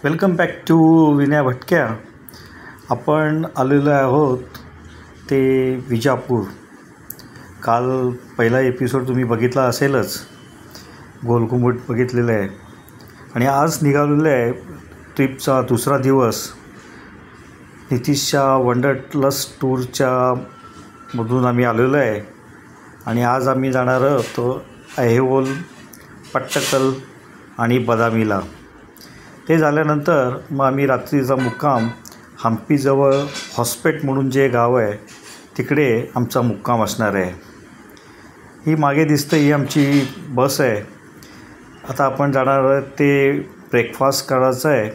Welcome back to Vinay भटक्या. आपण आलेलो आहोत ते विजापूर. काल पहिला एपिसोड तुम्ही बघितला असेलच, गोलघुमट बघितलेलं आहे. आणि आज निघालेलं आहे ट्रिपचा दुसरा दिवस. नितीशच्या वंडरलस टूरच्या मधून आम्ही आलेलो आहे. आणि आज आम्ही जाणार आहोत ऐहोल, पट्टकल आणि बदामीला. ते झाल्यानंतर मग आम्ही रात्रीचा मुक्काम हंपीजवळ हॉस्पेट म्हणून जे गाव आहे तिकडे आमचा मुक्काम असणार आहे. ही मागे दिसते ही आमची बस आहे. आता आपण जाणार ते ब्रेकफास्ट करायचं आहे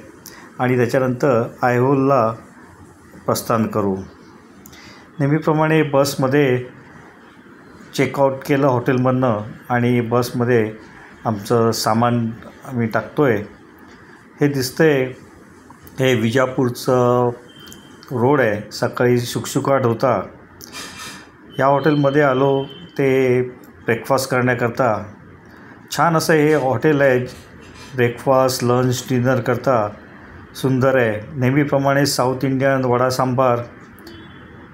आणि त्याच्यानंतर ऐहोलला प्रस्थान करू. नेहमीप्रमाणे बसमध्ये चेकआउट केलं हॉटेलमधनं आणि बसमध्ये आमचं सामान आम्ही टाकतो आहे. हे दिसतंय हे विजापूरचं रोड आहे. सकाळी शुकशुकाट होता. या हॉटेलमध्ये आलो ते ब्रेकफास्ट करण्याकरता. छान असं हे हॉटेल आहे. ब्रेकफास्ट, लंच, डिनर करता सुंदर आहे. नेहमीप्रमाणे साऊथ इंडियन वडा सांबार,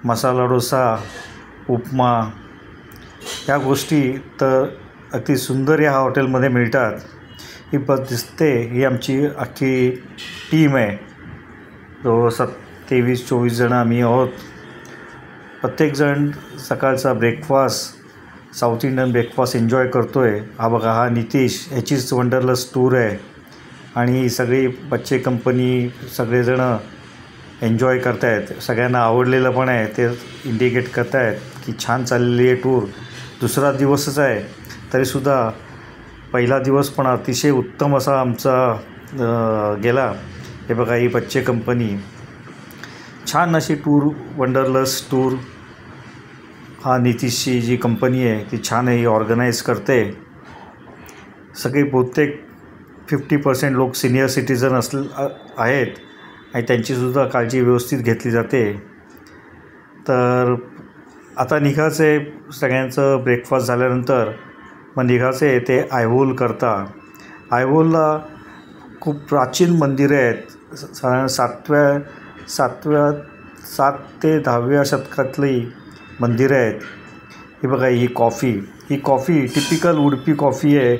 मसाला डोसा, उपमा ह्या गोष्टी तर अगदी सुंदर या हॉटेलमध्ये मिळतात. ही बस दिसते ही आमची अख्खी टीम आहे. जवळ 23-24 जणं आम्ही आहोत. प्रत्येकजण सकाळचा breakfast, south Indian breakfast enjoy करतो आहे. हा बघा, हा नितीश, ह्याचीच वंडरलस टूर आहे. आणि सगळी बच्चे कंपनी सगळेजणं एन्जॉय करत आहेत. सगळ्यांना आवडलेलं पण आहे. ते इंडिकेट करत आहेत की छान चाललेली आहे टूर. दुसरा दिवसच आहे तरीसुद्धा पहिला दिवस पण अतिशय उत्तम असा आमचा गेला. हे बघा, ही बच्चे कंपनी छान अशी टूर, वंडरलस टूर. हा नितीशची जी कंपनी आहे ती छान ही ऑर्गनाईज करते. सगळे बहुतेक 50% लोक सिनियर सिटीजन आहेत आणि त्यांचीसुद्धा काळजी व्यवस्थित घेतली जाते. तर आता निघायचं आहे. सगळ्यांचं ब्रेकफास्ट झाल्यानंतर मग निघायचं आहे ते ऐहोल करता. ऐहोलला खूप प्राचीन मंदिरे आहेत. साधारण 7 ते 10व्या शतकातली मंदिरं आहेत. ही बघा, ही कॉफी टिपिकल उडपी कॉफी आहे.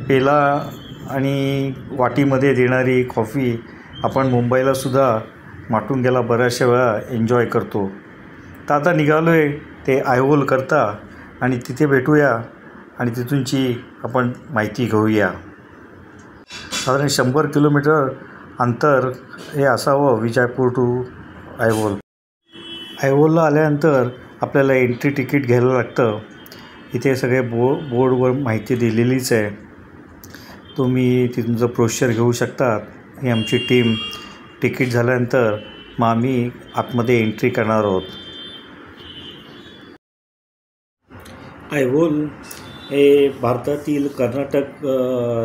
पेला आणि वाटीमध्ये देणारी कॉफी आपण मुंबईलासुद्धा माटुंग्याला बऱ्याचशा वेळा एन्जॉय करतो. तर आता निघालो आहे ते ऐहोल करता आणि तिथे भेटूया आणि तिथूनची आपण माहिती घेऊया. साधारण 100 किलोमीटर अंतर हे असावं विजापूर टू ऐहोल. ऐहोलला आल्यानंतर आपल्याला एंट्री तिकीट घ्यायला लागतं. इथे सगळे बोर्डवर माहिती दिलेलीच आहे. तुम्ही तिथूनचं ब्रोशर घेऊ शकतात. ही आमची टीम. तिकीट झाल्यानंतर मग आम्ही आतमध्ये एंट्री करणार आहोत. ऐहोल हे भारतातील कर्नाटक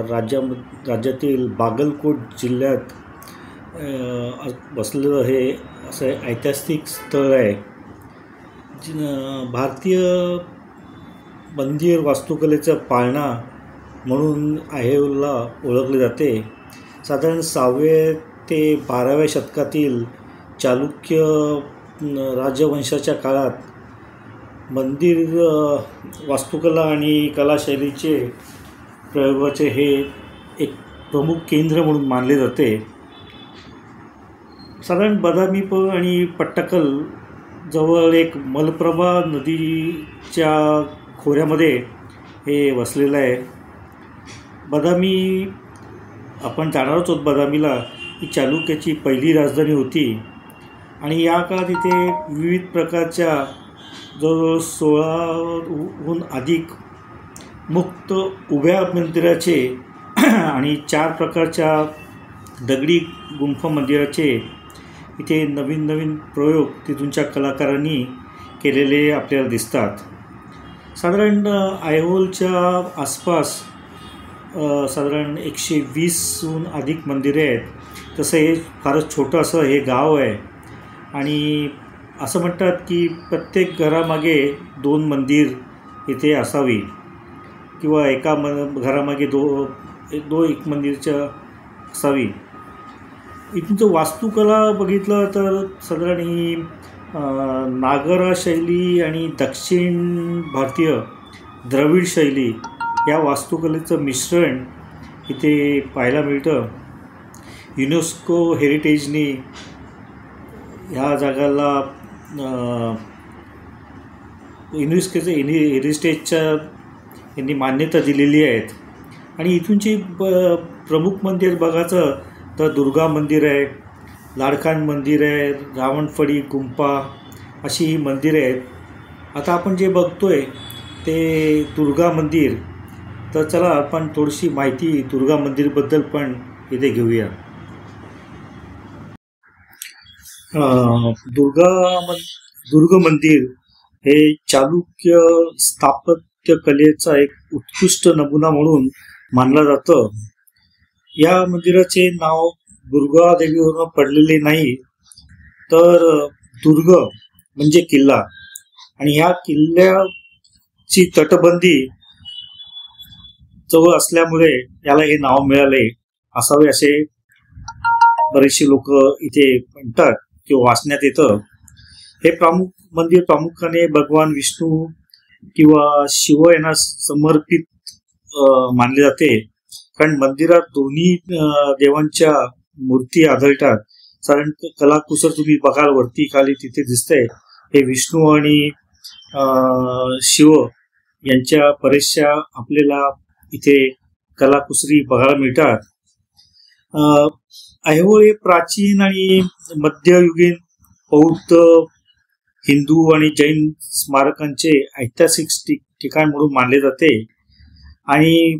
राज्यातील बागलकोट जिल्ह्यात बसलेलं हे असं ऐतिहासिक स्थळ आहे. भारतीय मंदिर वास्तुकलेचा पाळणा म्हणून ऐहोलला ओळखले जाते. साधारण 6व्या ते 12व्या शतकातील चालुक्य राजवंशाच्या काळात मंदिर वास्तुकला आणि कलाशैलीचे प्रयोगाचे हे एक प्रमुख केंद्र म्हणून मानले जाते. साधारण बदामी आणि पट्टकल जवळ एक मलप्रभा नदीच्या खोऱ्यामध्ये हे वसलेलं आहे. बदामी आपण जाणारच आहोत. बदामीला ही चालुक्याची पहिली राजधानी होती आणि या काळात इथे विविध प्रकारच्या जवळजवळ 16हून अधिक मुक्त उभ्या मंदिराचे आणि 4 प्रकारच्या दगडी गुंफा मंदिराचे इथे नवीन प्रयोग तिथूनच्या कलाकारांनी केलेले आपल्याला दिसतात. साधारण ऐहोलच्या आसपास साधारण 120हून अधिक मंदिरे आहेत. तसं हे फारच छोटं असं हे गाव आहे आणि असं म्हणतात की प्रत्येक घरामागे 2 मंदिर इथे असावी किंवा एका घरामागे एक मंदिरच्या असावी. इथून जर वास्तुकला बघितलं तर साधारण ही नागरा शैली आणि दक्षिण भारतीय द्रविड शैली या वास्तुकलेचं मिश्रण इथे पाहायला मिळतं. युनेस्को हेरिटेजने ह्या जागाला युनेस्कोचं हेरिटेजच्या यांनी मान्यता दिलेली आहेत. आणि इथूनची प्रमुख मंदिर बघायचं तर दुर्गा मंदिर आहे, लाडखान मंदिर आहे, रावणफडी गुंफा अशी ही मंदिरे आहेत. आता आपण जे बघतोय ते दुर्गा मंदिर, तर चला आपण थोडीशी माहिती दुर्गा मंदिरबद्दल पण इथे घेऊया. दुर्ग मंदिर हे चालुक्य स्थापत्य कलेचा एक उत्कृष्ट नमुना म्हणून मानलं जातं. या मंदिराचे नाव दुर्गा देवीवरून पडलेले नाही, तर दुर्ग म्हणजे किल्ला, आणि ह्या किल्ल्याची तटबंदी जवळ असल्यामुळे याला हे नाव मिळाले असावे असे बरेचसे लोक इथे म्हणतात किंवा वाचण्यात येतं. हे मंदिर प्रामुख्याने भगवान विष्णू किंवा शिव यांना समर्पित मानले जाते, कारण मंदिरात दोन्ही देवांच्या मूर्ती आढळतात. कारण कलाकुसर तुम्ही बघाल वरती खाली तिथे दिसतंय, हे विष्णू आणि शिव यांच्या बरेचशा आपल्याला इथे कलाकुसरी बघायला मिळतात. ऐहोळे प्राचीन आणि मध्ययुगीन बौद्ध, हिंदू आणि जैन स्मारकांचे ऐतिहासिक ठिकाण म्हणून मानले जाते, आणि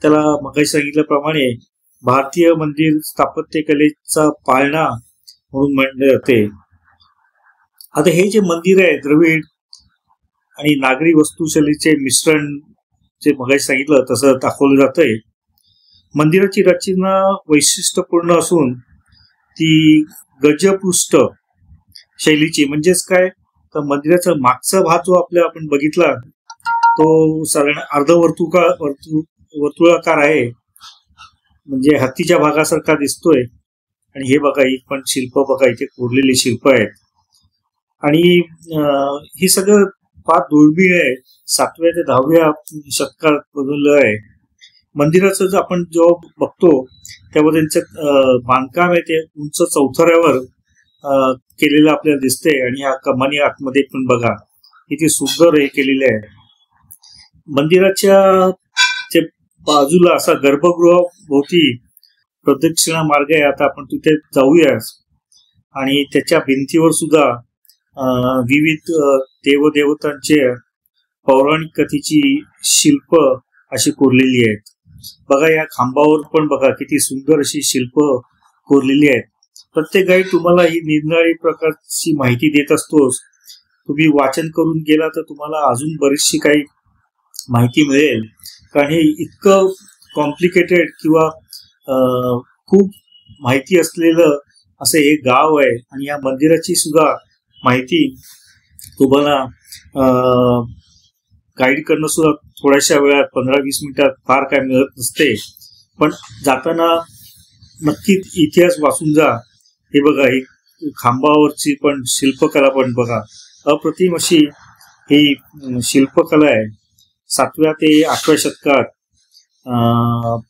त्याला मगाशी सांगितल्याप्रमाणे भारतीय मंदिर स्थापत्य कलेचा पाळणा म्हणून मानले जाते. आता हे जे मंदिर आहे द्रविड आणि नागरी वास्तुशैलीचे मिश्रण जे मगाशी सांगितलं तसं दाखवलं जातंय. मंदिराची रचना वैशिष्ट्यपूर्ण असून ती गजपृष्ठ शैलीची, म्हणजेच काय तर मंदिराचा मागचा भाग जो आपण बघितला तो साधारण वर्तुळाकार आहे, म्हणजे हत्तीच्या भागासारखा दिसतोय. आणि हे बघा, ही पण शिल्प बघा, इथे कोरलेली शिल्प आहेत. आणि ही सगळं फार दुर्मिळ आहे, 7व्या ते 10व्या शतकात बनवलं आहे. मंदिराचं जर आपण जेव्हा बघतो तेव्हा त्यांचं बांधकाम आहे ते उंच चौथऱ्यावर केलेलं आपल्याला दिसतंय. आणि ह्या कमानी आतमध्ये पण बघा किती सुंदर हे केलेले आहे. मंदिराच्या बाजूला असा गर्भगृहाभोवती प्रदक्षिणा मार्ग आहे. आता आपण तिथे जाऊया. आणि त्याच्या भिंतीवर सुद्धा विविध देवदेवतांचे पौराणिक कथेची शिल्प अशी कोरलेली आहेत. बघा, या खांबावर पण बघा किती सुंदर अशी शिल्प कोरलेली आहेत. प्रत्येक गाईड तुम्हाला ही निरनिराळी प्रकारची माहिती देत असतोच. तुम्ही वाचन करून गेला तर तुम्हाला अजून बरीचशी काही माहिती मिळेल, कारण हे इतकं कॉम्प्लिकेटेड किंवा खूप माहिती असलेलं असं हे गाव आहे. आणि या मंदिराची सुद्धा माहिती तुम्हाला गाईड करणं सुद्धा थोड्याशा वेळात 15-20 मिनिटात फार काय मिळत नसते, पण जाताना नक्की इतिहास वाचून जा. हे बघा, ही खांबावरची पण शिल्पकला पण बघा, अप्रतिम अशी ही शिल्पकला आहे. 7व्या ते 8व्या शतकात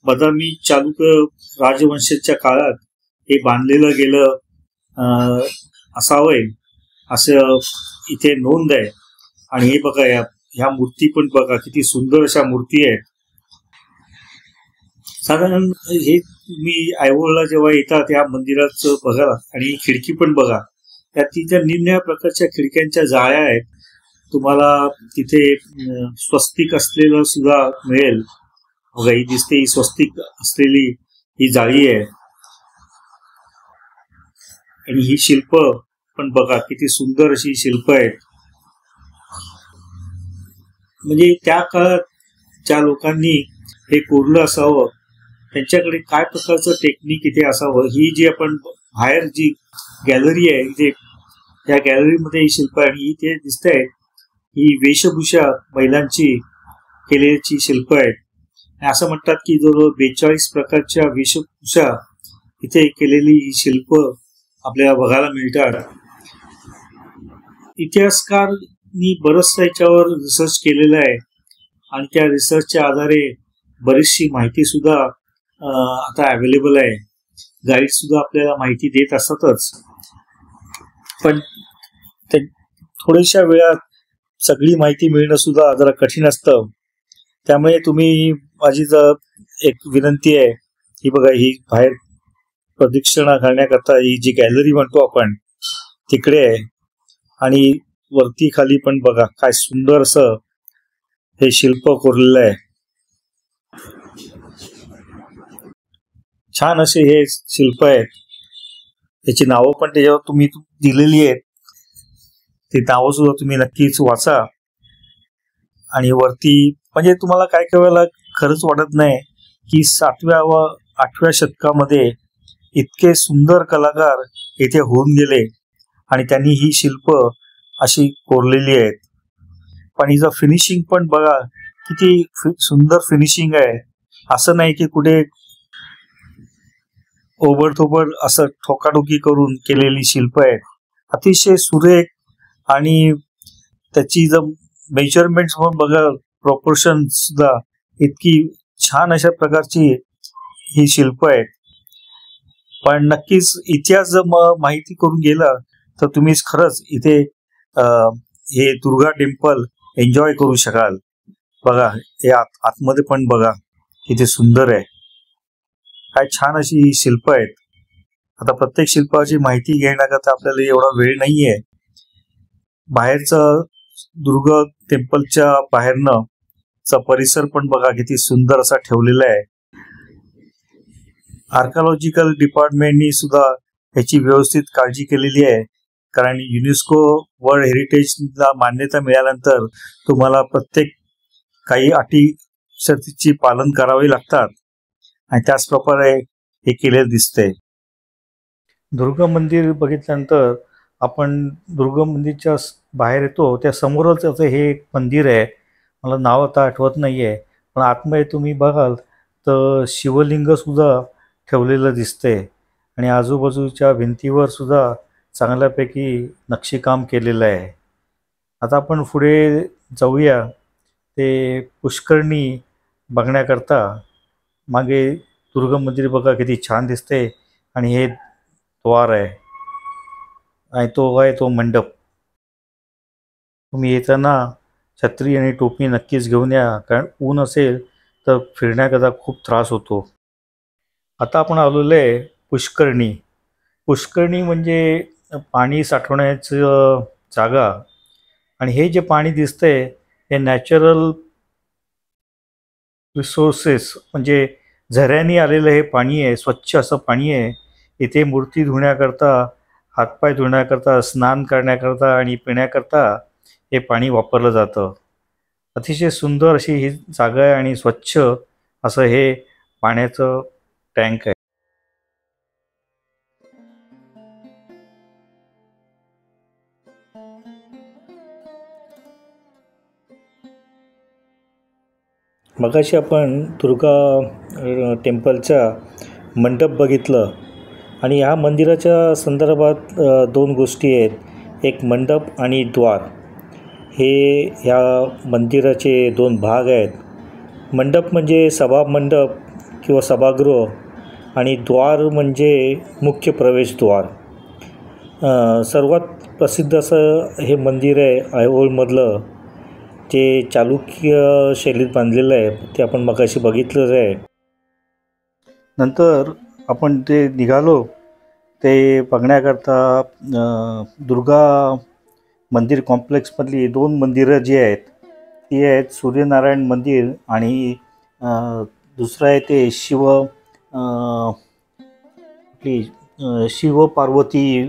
बदामी चालुक्य राजवंशाच्या काळात हे बांधलेलं गेलं असावं असं इथे नोंद आहे. आणि हे बघा, ह्या मूर्ती पण बघा किती सुंदर अशा मूर्ती आहेत. साधारण हे तुम्ही ऐहोळला जेव्हा येतात या मंदिराचं बघा, आणि खिडकी पण बघा, त्या तिच्या निरनिराळ्या प्रकारच्या खिडक्यांच्या जाळ्या आहेत. तुम्हाला तिथे स्वस्तिक असलेलं सुद्धा मिळेल. बघा, ही दिसते, ही स्वस्तिक असलेली ही जाळी आहे. आणि ही शिल्प पण बघा किती सुंदर अशी शिल्प आहेत. म्हणजे त्या काळात ज्या लोकांनी हे कोरलं असावं त्यांच्याकडे काय प्रकारचं टेक्निक इथे असावं. ही जी आपण बाहेर जी गॅलरी आहे इथे, त्या गॅलरीमध्ये ही शिल्प आहे. आणि इथे दिसत आहे ही वेशभूषा महिलांची केलेली शिल्प आहेत. असं म्हणतात की जवळजवळ 42 प्रकारच्या वेशभूषा इथे केलेली ही शिल्प आपल्याला बघायला मिळतात. इतिहासकारांनी बरंचसं याच्यावर रिसर्च केलेला आहे आणि त्या रिसर्चच्या आधारे बरीचशी माहिती सुद्धा आता अवेलेबल आहे. गाईड सुद्धा आपल्याला माहिती देत असतातच, पण थोड्याशा वेळात सगळी माहिती मिळणं सुद्धा जरा कठीण असतं. त्यामुळे तुम्ही माझी एक विनंती आहे ही बघा, ही बाहेर प्रदक्षिणा करण्याकरता ही जी गॅलरी म्हणतो आपण तिकडे आहे आणि वरती खाली पण बघा काय सुंदर असं हे शिल्प कोरलेलं आहे. छान असे हे शिल्प आहेत. याची नावं पण त्याच्यावर तुम्ही दिलेली आहेत, ती नावं सुद्धा तुम्ही नक्कीच वाचा. आणि वरती म्हणजे तुम्हाला काय वेळेला खरंच वाटत नाही की 7व्या व 8व्या शतकामध्ये इतके सुंदर कलाकार इथे होऊन गेले आणि त्यांनी ही शिल्प अशी कोरलेली आहेत. पण हिचं फिनिशिंग पण बघा किती सुंदर फिनिशिंग आहे. असं नाही की कुठे ओबडधोबड असं ठोकाठोकी करून केलेली शिल्प आहेत. अतिशय सुरेख आणि त्याची जर मेजरमेंट्स पण बघा, प्रॉपोर्शन सुद्धा इतकी छान अशा प्रकारची ही शिल्प आहेत. पण नक्कीच इतिहास जर माहिती करून गेला तर तुम्ही खरंच इथे हे दुर्गा टेम्पल एन्जॉय करू शकाल. बघा हे आतमध्ये पण बघा किती सुंदर आहे. काय छान अशी ही शिल्प आहेत. आता प्रत्येक शिल्पाची माहिती घेण्याकरता आपल्याला एवढा वेळ नाहीये. बाहेरचं दुर्गा टेम्पलच्या बाहेरनं चा परिसर पण बघा किती सुंदर असा ठेवलेला आहे. आर्किओलॉजिकल डिपार्टमेंटनी सुद्धा याची व्यवस्थित काळजी केलेली आहे, कारण युनेस्को वर्ल्ड हेरिटेजला मान्यता मिळाल्यानंतर तुम्हाला प्रत्येक काही अटी शर्तीची पालन करावे लागतात आणि त्याचप्रकारे हे केलेलं दिसते. दुर्गा मंदिर बघितल्यानंतर आपण दुर्गा मंदिरच्या बाहेर येतो, त्या समोरच असं हे एक मंदिर आहे. मला नाव आता आठवत नाही आहे, पण आतमध्ये तुम्ही बघाल तर शिवलिंग सुद्धा ठेवलेलं दिसते आणि आजूबाजूच्या भिंतीवर सुद्धा चांगल्यापैकी नक्षीकाम केलेलं आहे. आता आपण पुढे जाऊया ते पुष्करणी बघण्याकरता. मागे दुर्गा मंदिर बघा किती छान दिसते आणि हे द्वार आहे आणि तो आहे तो मंडप. तुम्ही येताना छत्री आणि टोपी नक्कीच घेऊन या, कारण ऊन असेल तर फिरण्याकरता खूप त्रास होतो. आता आपण आलेलो आहे पुष्करणी. पुष्करणी म्हणजे पाणी साठवण्याचं जागा आणि हे जे पाणी दिसतंय हे नॅचरल रिसोर्सेस म्हणजे झऱ्याने आलेलं हे पाणी आहे. स्वच्छ असं पाणी आहे. इथे मूर्ती धुण्याकरता, हातपाय धुण्याकरता, स्नान करण्याकरता आणि पिण्याकरता हे पाणी वापरलं जातं. अतिशय सुंदर अशी ही जागा आहे आणि स्वच्छ असं हे पाण्याचं टँक आहे. मगाशी आपण दुर्गा टेम्पलचा मंडप बघितलं आणि ह्या मंदिराच्या संदर्भात दोन गोष्टी आहेत. एक मंडप आणि द्वार, हे ह्या मंदिराचे दोन भाग आहेत. मंडप म्हणजे सभामंडप किंवा सभागृह आणि द्वार म्हणजे मुख्य प्रवेशद्वार. सर्वात प्रसिद्ध असं हे मंदिर आहे ऐहोलमधलं, जे चालुक्य शैलीत बांधलेलं आहे. ते आपण मगाशी बघितलंच आहे. नंतर आपण ते निघालो ते बघण्याकरता दुर्गा मंदिर कॉम्प्लेक्समधली दोन मंदिरं जी आहेत ती आहेत सूर्यनारायण मंदिर आणि दुसरं आहे ते शिव पार्वती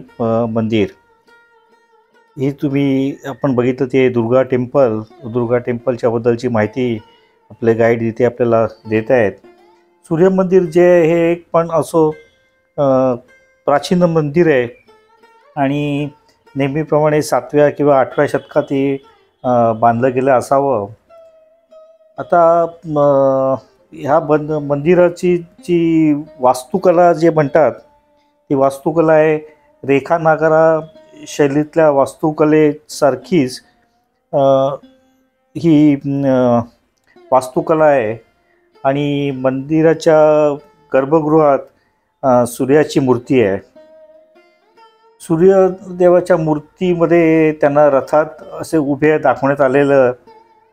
मंदिर. ही तुम्ही आपण बघितलं ते दुर्गा टेम्पलच्या बद्दलची माहिती आपले गाईड इथे आपल्याला देत आहेत. सूर्य मंदिर जे हे एक पण असो प्राचीन मंदिर आहे आणि नेहमीप्रमाणे 7व्या किंवा 8व्या शतकात हे बांधलं गेलं असावं. आता ह्या मंदिराची जी वास्तुकला जे म्हणतात ती वास्तुकला आहे रेखा नागरा शैलीतल्या वास्तुकलेसारखीच अ, ही वास्तुकला आहे. आणि मंदिराच्या गर्भगृहात सूर्याची मूर्ती आहे. सूर्यदेवाच्या मूर्तीमध्ये त्यांना रथात असे उभे दाखवण्यात आलेलं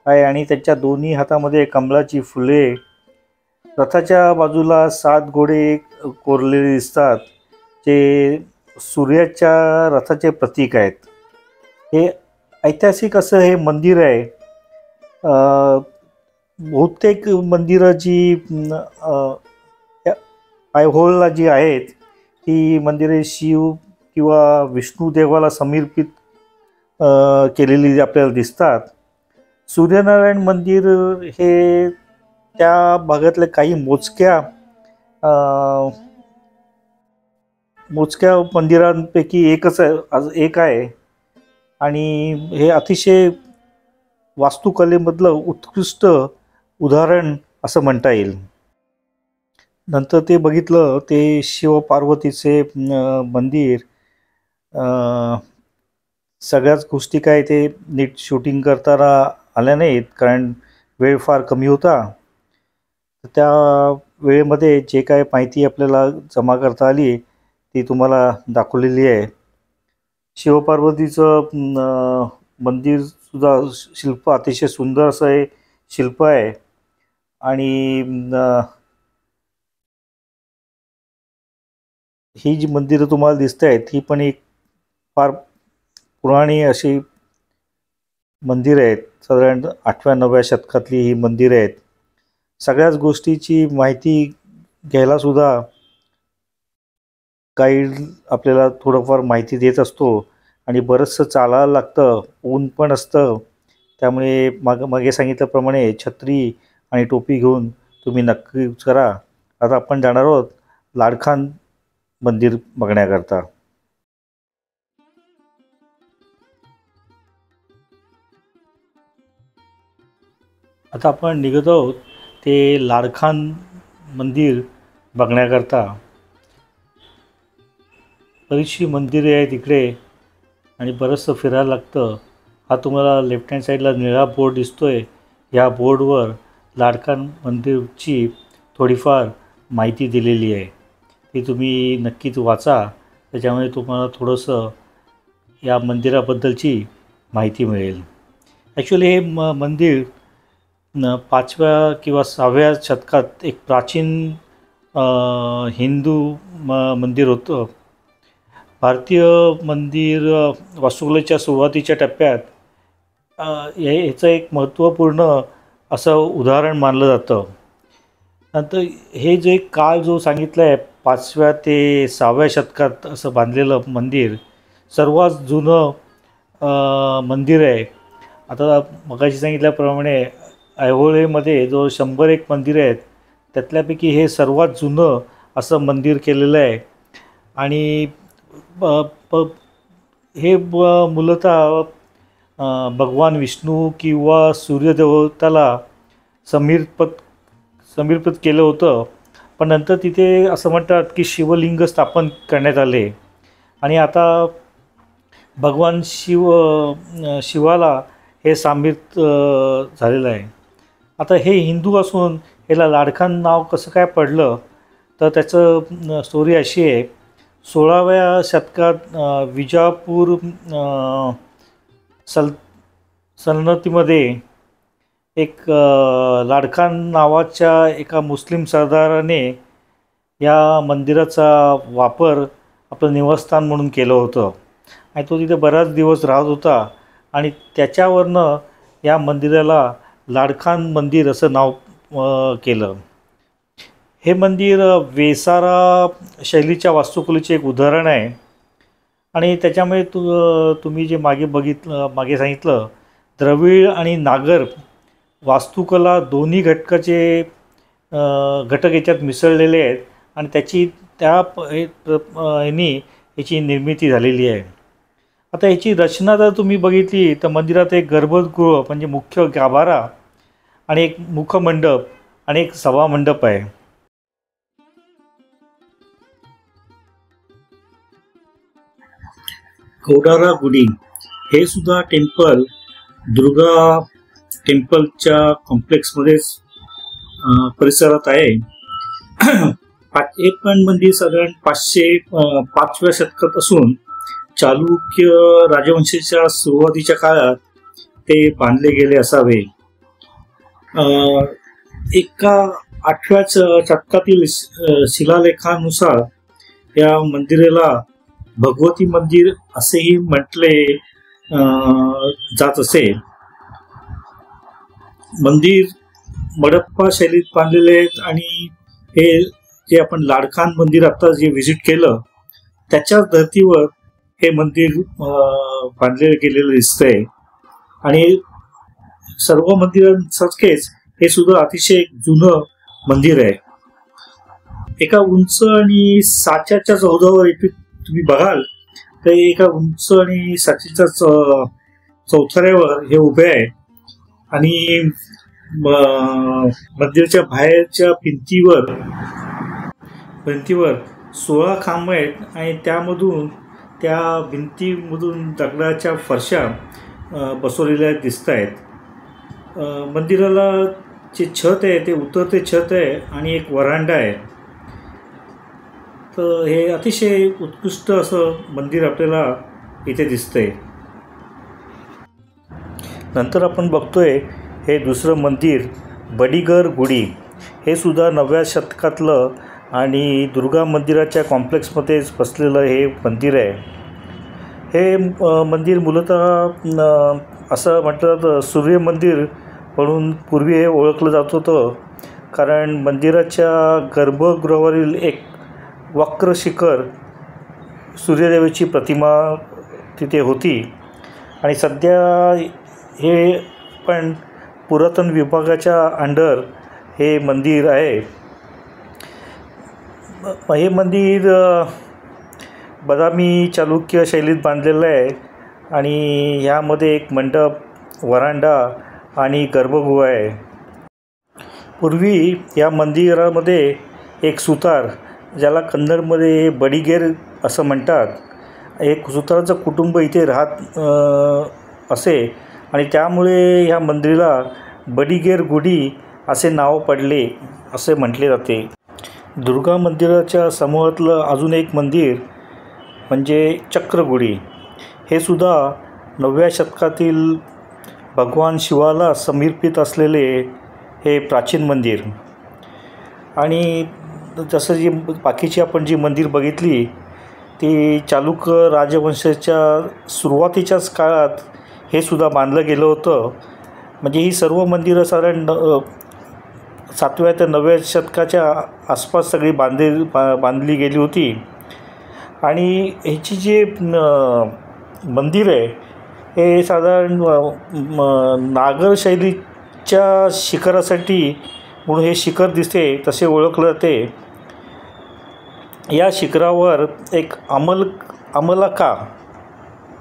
आहे आणि त्यांच्या दोन्ही हातामध्ये कमळाची फुले. रथाच्या बाजूला 7 घोडे कोरलेले दिसतात, जे सूर्याच्या रथाचे प्रतीक आहेत. हे ऐतिहासिक असं हे मंदिर आहे. बहुतेक मंदिरं जी ऐहोळला जी आहेत ती मंदिरे शिव किंवा विष्णुदेवाला समर्पित केलेली आपल्याला दिसतात. सूर्यनारायण मंदिर हे त्या भागातले काही मोजक्या मंदिरांपैकी एक आहे आणि हे अतिशय वास्तुकलेमधलं उत्कृष्ट उदाहरण असं म्हणता येईल. नंतर ते बघितलं ते शिवपार्वतीचे मंदिर. सगळ्याच गोष्टी काय ते नीट शूटिंग करताना आल्या नाहीत, कारण वेळ फार कमी होता. त्या वेळेमध्ये जे काय माहिती आपल्याला जमा करता आली ती तुम्हाला दाखवलेली आहे. शिवपार्वतीचं मंदिरसुद्धा शिल्प अतिशय सुंदर असं हे शिल्प आहे. आणि ही जी मंदिरं तुम्हाला दिसत आहेत ही पण एक फार पुराणी अशी मंदिरं आहेत. साधारण 8व्या-9व्या शतकातली ही मंदिरं आहेत. सगळ्याच गोष्टीची माहिती घ्यायलासुद्धा गाईड आपल्याला थोडंफार माहिती देत असतो आणि बरंचसं चालायला लागतं, ऊन पण असतं. त्यामुळे मागे सांगितल्याप्रमाणे छत्री आणि टोपी घेऊन तुम्ही नक्की करा. आता आपण जाणार आहोत लाडखान मंदिर बघण्याकरता. आता आपण निघत आहोत ते लाडखान मंदिर बघण्याकरता. बरीचशी मंदिरे आहेत इकडे आणि बरंचसं फिरायला लागतं. हा तुम्हाला लेफ्ट हँड साईडला निळा बोर्ड दिसतोय. या बोर्डवर लाडखान मंदिरची थोडीफार माहिती दिलेली आहे, ती तुम्ही नक्कीच वाचा. त्याच्यामुळे तुम्हाला थोडंसं या मंदिराबद्दलची माहिती मिळेल. ॲक्च्युली हे मंदिर 5व्या किंवा 6व्या शतकात एक प्राचीन हिंदू मंदिर होतं. भारतीय मंदिर वास्तुकलेच्या सुरुवातीच्या टप्प्यात ह्याचं एक महत्त्वपूर्ण असं उदाहरण मानलं जातं. नंतर हे जे काळ जो सांगितला आहे 5व्या ते 6व्या शतकात असं बांधलेलं मंदिर सर्वात जुनं मंदिर आहे. आता मगाशी सांगितल्याप्रमाणे ऐहोळेमध्ये जो 101 मंदिरं आहेत त्यातल्यापैकी हे सर्वात जुनं असं मंदिर केलेलं आहे. आणि हे मूलतः भगवान विष्णू किंवा सूर्यदेवताला समर्पित केलं होतं. पण नंतर तिथे असं म्हणतात की शिवलिंग स्थापन करण्यात आले आणि आता भगवान शिवाला हे समर्पित झालेलं आहे. आता हे हिंदू असून याला लाडखान नाव कसं काय पडलं तर त्याचं स्टोरी अशी आहे. 16व्या शतकात विजापूर सल्तनतीमध्ये एक लाडखान नावाच्या एका मुस्लिम सरदाराने या मंदिराचा वापर आपलं निवासस्थान म्हणून केलं होतं आणि तो तिथे बराच दिवस राहत होता आणि त्याच्यावरनं या मंदिराला लाडखान मंदिर असं नाव केलं. हे मंदिर वेसारा शैलीच्या वास्तुकलेचे एक उदाहरण आहे आणि त्याच्यामुळे तुम्ही जे मागे सांगितलं द्रविड आणि नागर वास्तुकला दोन्ही घटक याच्यात मिसळलेले आहेत आणि याची निर्मिती झालेली आहे. आता याची रचना जर तुम्ही बघितली तर मंदिरात एक गर्भगृह म्हणजे मुख्य गाभारा आणि एक मुखमंडप आणि एक सभामंडप आहे. कोडारा गुडी हे सुद्धा टेम्पल दुर्गा टेम्पलच्या कॉम्प्लेक्समध्येच परिसरात आहे. हे पण मंदिर साधारण 505व्या शतकात असून चालुक्य राजवंशाच्या सुरुवातीच्या काळात ते बांधले गेले असावे. एका 8व्या शतकातील शिलालेखानुसार या मंदिराला भगवती मंदिर असेही म्हटले जात असे. मंदिर मडप्पा शैलीत बांधलेले आहेत आणि हे जे आपण लाडखान मंदिर आता जे व्हिजिट केलं त्याच्याच धर्तीवर हे मंदिर बांधले गेलेलं दिसतंय. आणि सर्व मंदिरांसारखेच हे सुद्धा अतिशय जुनं मंदिर आहे. एका उंच आणि साच्याच्या चौदावर तुम्ही बघाल तर एका उंच आणि साचीच्या चौथऱ्यावर हे उभे आहे आणि मंदिराच्या बाहेरच्या भिंतीवर 16 खांब आहेत आणि त्या भिंतीमधून दगडाच्या फरशा बसवलेल्या दिसत आहेत. मंदिराला जे छत आहे ते उतरते छत आहे आणि एक वरांडा आहे. तर हे अतिशय उत्कृष्ट असं मंदिर आपल्याला इथे दिसतंय. नंतर आपण बघतोय हे दुसरं मंदिर बडीगर गुडी. हे सुद्धा 9व्या शतकातलं आणि दुर्गा मंदिराच्या कॉम्प्लेक्समध्येच बसलेलं हे मंदिर आहे. हे मंदिर मूलतः असं म्हटलं तर सूर्य मंदिर म्हणून पूर्वी हे ओळखलं जात होतं, कारण मंदिराच्या गर्भगृहावरील एक वक्र शिखर सूर्यदेवाची प्रतिमा तिथे होती. आणि सध्या हे पण पुरातन विभागाच्या अंडर हे मंदिर आहे. हे मंदिर बदामी चालुक्य शैलीत बांधलेलं आहे आणि ह्यामध्ये एक मंडप, वरांडा आणि गर्भगृह आहे. पूर्वी या मंदिरामध्ये एक सुतार, ज्याला कन्नडमध्ये बडीगेर असं म्हणतात, एक सुताराचं कुटुंब इथे राहत असे आणि त्यामुळे ह्या मंदिराला बडीगेर गुडी असे नाव पडले असे म्हटले जाते. दुर्गा मंदिराच्या समूहातलं अजून एक मंदिर म्हणजे चक्रगुडी. हे सुद्धा 9व्या शतकातील भगवान शिवाला समर्पित असलेले हे प्राचीन मंदिर. आणि जसं जी बाकीची आपण जी मंदिर बघितली ती चालुक्य राजवंशाच्या सुरुवातीच्याच काळात हे सुद्धा बांधलं गेलं होतं. म्हणजे ही सर्व मंदिरं साधारण 7व्या ते 9व्या शतकाच्या आसपास सगळी बांधली गेली होती. आणि ह्याची जे मंदिर आहे हे साधारण नागर शैलीच्या शिखरासाठी म्हणून हे शिखर दिसते तसे ओळखलं जाते. या शिखरावर एक अमलका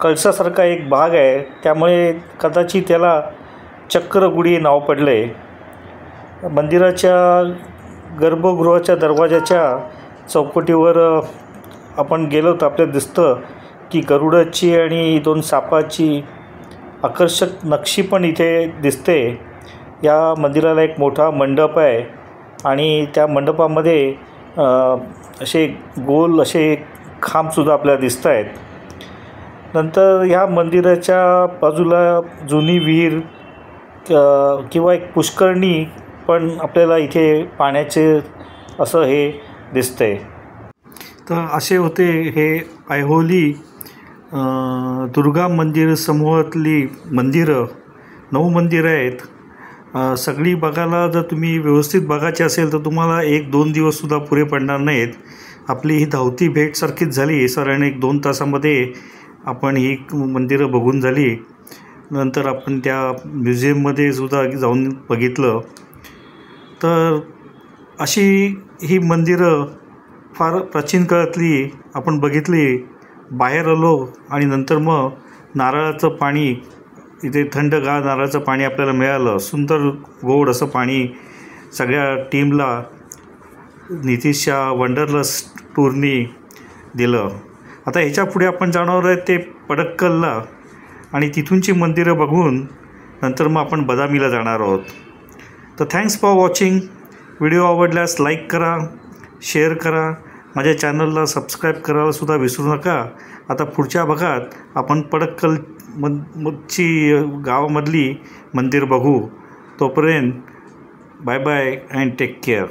कळसासारखा एक भाग आहे, त्यामुळे कदाचित त्याला चक्रगुडी नाव पडलं आहे. मंदिराच्या गर्भगृहाच्या दरवाजाच्या चौकटीवर आपण गेलो तर आपल्याला दिसतं की गरुडाची आणि 2 सापाची आकर्षक नक्षी पण इथे दिसते. या मंदिराला एक मोठा मंडप आहे आणि त्या मंडपामध्ये असे गोल असे खांबसुद्धा आपल्याला दिसत आहेत. नंतर ह्या मंदिराच्या बाजूला जुनी विहीर किंवा एक पुष्करणी पण आपल्याला इथे पाण्याचे असं हे दिसतंय. तर असे होते हे ऐहोली दुर्गा मंदिर समूहातली मंदिरं. 9 मंदिरं आहेत. सगळी बघायला जर तुम्ही व्यवस्थित बघायची असेल तर तुम्हाला 1-2 दिवससुद्धा पुरे पडणार नाहीत. आपली ही धावती भेटसारखीच झाली. साधारण 1-2 तासामध्ये आपण ही मंदिरं बघून झाली. नंतर आपण त्या म्युझियममध्ये सुद्धा जाऊन बघितलं. तर अशी ही मंदिरं फार प्राचीन काळातली आपण बघितली. बाहेर आलो आणि नंतर मग नारळाचं पाणी, इथे थंडगार नारळाचं पाणी आपल्याला मिळालं. सुंदर गोड असं पाणी सगळ्या टीमला नितीशच्या वंडरलस्ट टूरनी दिलं. आता ह्याच्या पुढे आपण जाणार आहे ते पडक्कलला आणि तिथूनची मंदिरं बघून नंतर मग आपण बदामीला जाणार आहोत. तर थँक्स फॉर वॉचिंग. व्हिडिओ आवडल्यास लाईक करा, शेअर करा, माझ्या चॅनलला सबस्क्राईब करायला सुद्धा विसरू नका. आता पुढच्या भागात आपण पडक्कल ची गावामधली मंदिर बघू. तोपर्यंत bye bye and take care.